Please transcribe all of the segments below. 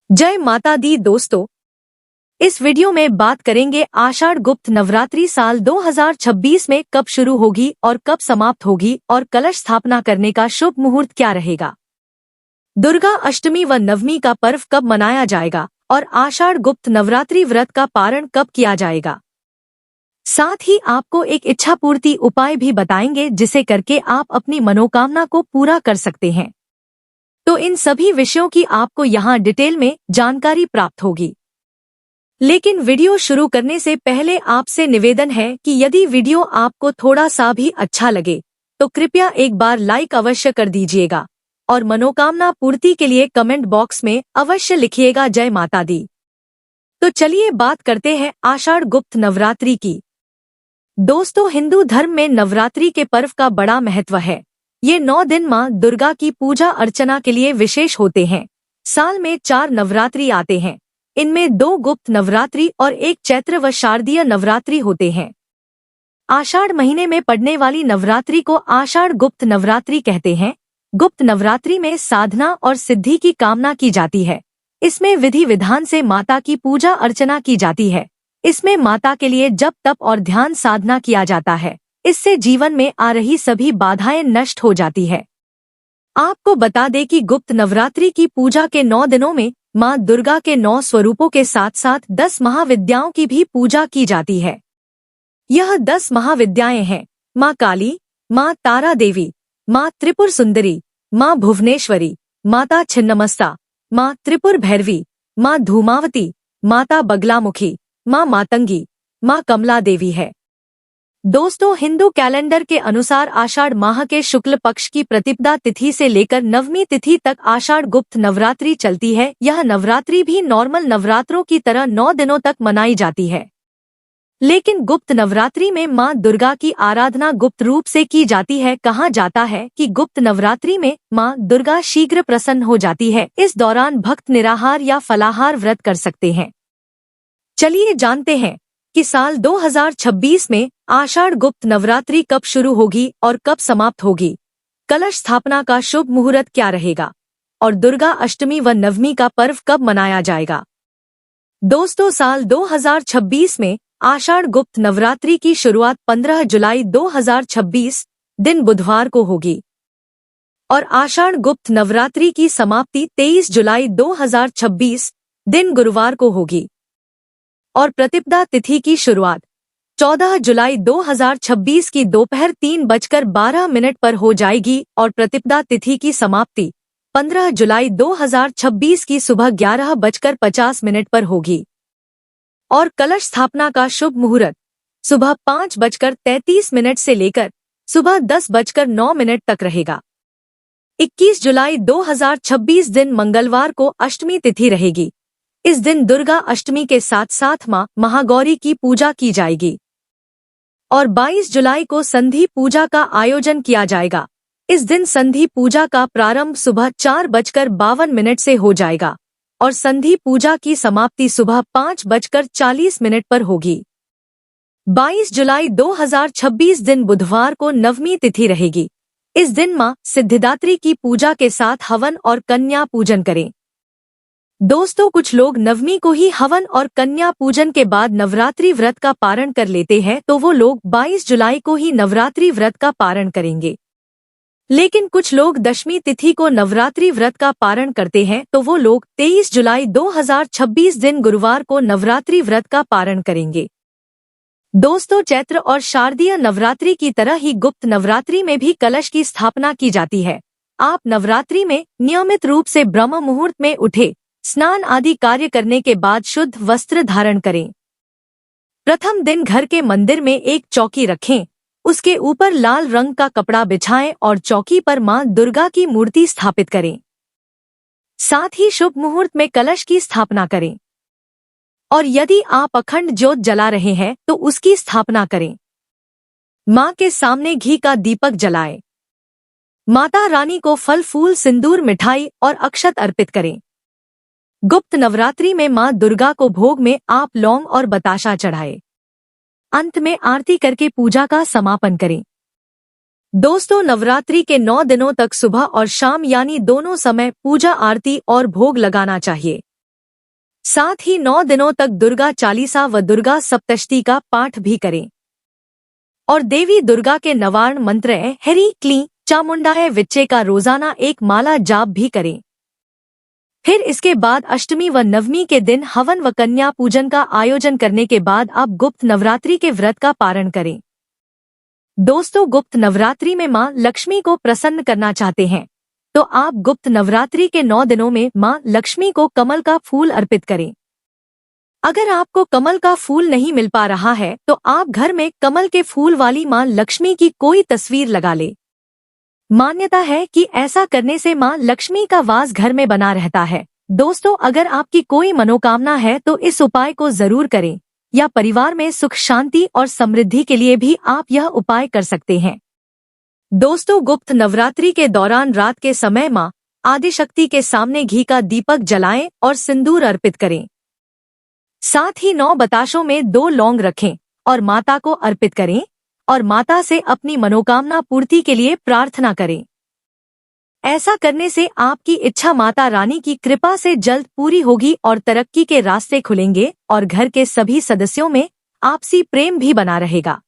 जय माता दी दोस्तों, इस वीडियो में बात करेंगे आषाढ़ गुप्त नवरात्रि साल 2026 में कब शुरू होगी और कब समाप्त होगी और कलश स्थापना करने का शुभ मुहूर्त क्या रहेगा। दुर्गा अष्टमी व नवमी का पर्व कब मनाया जाएगा और आषाढ़ गुप्त नवरात्रि व्रत का पारण कब किया जाएगा। साथ ही आपको एक इच्छा पूर्ति उपाय भी बताएंगे जिसे करके आप अपनी मनोकामना को पूरा कर सकते हैं। तो इन सभी विषयों की आपको यहाँ डिटेल में जानकारी प्राप्त होगी। लेकिन वीडियो शुरू करने से पहले आपसे निवेदन है कि यदि वीडियो आपको थोड़ा सा भी अच्छा लगे तो कृपया एक बार लाइक अवश्य कर दीजिएगा और मनोकामना पूर्ति के लिए कमेंट बॉक्स में अवश्य लिखिएगा जय माता दी। तो चलिए बात करते हैं आषाढ़ गुप्त नवरात्रि की। दोस्तों, हिंदू धर्म में नवरात्रि के पर्व का बड़ा महत्व है। ये 9 दिन माँ दुर्गा की पूजा अर्चना के लिए विशेष होते हैं। साल में 4 नवरात्रि आते हैं। इनमें 2 गुप्त नवरात्रि और 1 चैत्र व शारदीय नवरात्रि होते हैं। आषाढ़ महीने में पड़ने वाली नवरात्रि को आषाढ़ गुप्त नवरात्रि कहते हैं। गुप्त नवरात्रि में साधना और सिद्धि की कामना की जाती है। इसमें विधि विधान से माता की पूजा अर्चना की जाती है। इसमें माता के लिए जप तप और ध्यान साधना किया जाता है। इससे जीवन में आ रही सभी बाधाएं नष्ट हो जाती है। आपको बता दें कि गुप्त नवरात्रि की पूजा के 9 दिनों में माँ दुर्गा के 9 स्वरूपों के साथ साथ 10 महाविद्याओं की भी पूजा की जाती है। यह 10 महाविद्याएं हैं: माँ काली, माँ तारा देवी, माँ त्रिपुर सुंदरी, माँ भुवनेश्वरी, माता छिन्नमस्ता, माँ त्रिपुर भैरवी, माँ धूमावती, माता बगलामुखी, माँ मातंगी, माँ कमला देवी है। दोस्तों, हिंदू कैलेंडर के अनुसार आषाढ़ माह के शुक्ल पक्ष की प्रतिपदा तिथि से लेकर नवमी तिथि तक आषाढ़ गुप्त नवरात्रि चलती है। यह नवरात्रि भी नॉर्मल नवरात्रों की तरह 9 दिनों तक मनाई जाती है, लेकिन गुप्त नवरात्रि में माँ दुर्गा की आराधना गुप्त रूप से की जाती है। कहा जाता है कि गुप्त नवरात्रि में माँ दुर्गा शीघ्र प्रसन्न हो जाती है। इस दौरान भक्त निराहार या फलाहार व्रत कर सकते हैं। चलिए जानते हैं कि साल 2026 में आषाढ़ गुप्त नवरात्रि कब शुरू होगी और कब समाप्त होगी, कलश स्थापना का शुभ मुहूर्त क्या रहेगा और दुर्गा अष्टमी व नवमी का पर्व कब मनाया जाएगा। दोस्तों, साल 2026 में आषाढ़ गुप्त नवरात्रि की शुरुआत 15 जुलाई 2026 दिन बुधवार को होगी और आषाढ़ गुप्त नवरात्रि की समाप्ति 23 जुलाई 2026 दिन गुरुवार को होगी और प्रतिपदा तिथि की शुरुआत 14 जुलाई 2026 की दोपहर 3:12 पर हो जाएगी और प्रतिपदा तिथि की समाप्ति 15 जुलाई 2026 की सुबह 11:50 पर होगी और कलश स्थापना का शुभ मुहूर्त सुबह 5:33 से लेकर सुबह 10:09 तक रहेगा। 21 जुलाई 2026 दिन मंगलवार को अष्टमी तिथि रहेगी। इस दिन दुर्गा अष्टमी के साथ साथ माँ महागौरी की पूजा की जाएगी और 22 जुलाई को संधि पूजा का आयोजन किया जाएगा। इस दिन संधि पूजा का प्रारंभ सुबह 4:52 से हो जाएगा और संधि पूजा की समाप्ति सुबह 5:40 पर होगी। 22 जुलाई 2026 दिन बुधवार को नवमी तिथि रहेगी। इस दिन माँ सिद्धिदात्री की पूजा के साथ हवन और कन्या पूजन करें। दोस्तों, कुछ लोग नवमी को ही हवन और कन्या पूजन के बाद नवरात्रि व्रत का पारण कर लेते हैं, तो वो लोग 22 जुलाई को ही नवरात्रि व्रत का पारण करेंगे। लेकिन कुछ लोग दशमी तिथि को नवरात्रि व्रत का पारण करते हैं, तो वो लोग 23 जुलाई 2026 दिन गुरुवार को नवरात्रि व्रत का पारण करेंगे। दोस्तों, चैत्र और शारदीय नवरात्रि की तरह ही गुप्त नवरात्रि में भी कलश की स्थापना की जाती है। आप नवरात्रि में नियमित रूप से ब्रह्म मुहूर्त में उठे, स्नान आदि कार्य करने के बाद शुद्ध वस्त्र धारण करें। प्रथम दिन घर के मंदिर में एक चौकी रखें, उसके ऊपर लाल रंग का कपड़ा बिछाएं और चौकी पर मां दुर्गा की मूर्ति स्थापित करें। साथ ही शुभ मुहूर्त में कलश की स्थापना करें और यदि आप अखंड ज्योत जला रहे हैं तो उसकी स्थापना करें। मां के सामने घी का दीपक जलाएं। माता रानी को फल फूल सिंदूर मिठाई और अक्षत अर्पित करें। गुप्त नवरात्रि में माँ दुर्गा को भोग में आप लौंग और बताशा चढ़ाएं। अंत में आरती करके पूजा का समापन करें। दोस्तों, नवरात्रि के 9 दिनों तक सुबह और शाम यानी दोनों समय पूजा आरती और भोग लगाना चाहिए। साथ ही 9 दिनों तक दुर्गा चालीसा व दुर्गा सप्तशती का पाठ भी करें और देवी दुर्गा के नवारण मंत्र हरि क्ली चामुंडाय विच्चे का रोजाना एक माला जाप भी करें। फिर इसके बाद अष्टमी व नवमी के दिन हवन व कन्या पूजन का आयोजन करने के बाद आप गुप्त नवरात्रि के व्रत का पारण करें। दोस्तों, गुप्त नवरात्रि में मां लक्ष्मी को प्रसन्न करना चाहते हैं तो आप गुप्त नवरात्रि के 9 दिनों में मां लक्ष्मी को कमल का फूल अर्पित करें। अगर आपको कमल का फूल नहीं मिल पा रहा है तो आप घर में कमल के फूल वाली मां लक्ष्मी की कोई तस्वीर लगा ले। मान्यता है कि ऐसा करने से मां लक्ष्मी का वास घर में बना रहता है। दोस्तों, अगर आपकी कोई मनोकामना है तो इस उपाय को जरूर करें या परिवार में सुख शांति और समृद्धि के लिए भी आप यह उपाय कर सकते हैं। दोस्तों, गुप्त नवरात्रि के दौरान रात के समय मां आदिशक्ति के सामने घी का दीपक जलाएं और सिंदूर अर्पित करें। साथ ही 9 बताशों में 2 लौंग रखें और माता को अर्पित करें और माता से अपनी मनोकामना पूर्ति के लिए प्रार्थना करें। ऐसा करने से आपकी इच्छा माता रानी की कृपा से जल्द पूरी होगी और तरक्की के रास्ते खुलेंगे और घर के सभी सदस्यों में आपसी प्रेम भी बना रहेगा।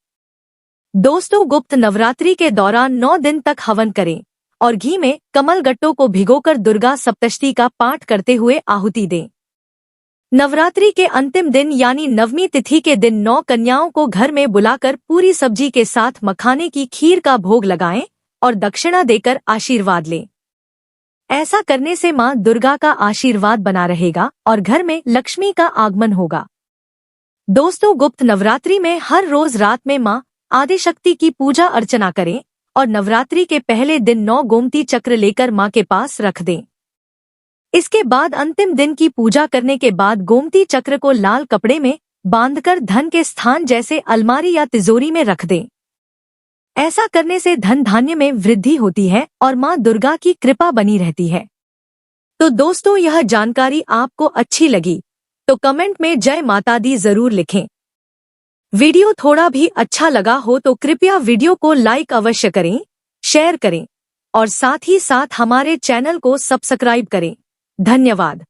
दोस्तों, गुप्त नवरात्रि के दौरान 9 दिन तक हवन करें और घी में कमल गट्टों को भिगोकर दुर्गा सप्तशती का पाठ करते हुए आहुति दें। नवरात्रि के अंतिम दिन यानी नवमी तिथि के दिन 9 कन्याओं को घर में बुलाकर पूरी सब्जी के साथ मखाने की खीर का भोग लगाएं और दक्षिणा देकर आशीर्वाद लें। ऐसा करने से मां दुर्गा का आशीर्वाद बना रहेगा और घर में लक्ष्मी का आगमन होगा। दोस्तों, गुप्त नवरात्रि में हर रोज रात में मां आदिशक्ति की पूजा अर्चना करें और नवरात्रि के पहले दिन 9 गोमती चक्र लेकर मां के पास रख दें। इसके बाद अंतिम दिन की पूजा करने के बाद गोमती चक्र को लाल कपड़े में बांधकर धन के स्थान जैसे अलमारी या तिजोरी में रख दें। ऐसा करने से धन धान्य में वृद्धि होती है और मां दुर्गा की कृपा बनी रहती है। तो दोस्तों, यह जानकारी आपको अच्छी लगी तो कमेंट में जय माता दी जरूर लिखें। वीडियो थोड़ा भी अच्छा लगा हो तो कृपया वीडियो को लाइक अवश्य करें, शेयर करें और साथ ही साथ हमारे चैनल को सब्सक्राइब करें। धन्यवाद।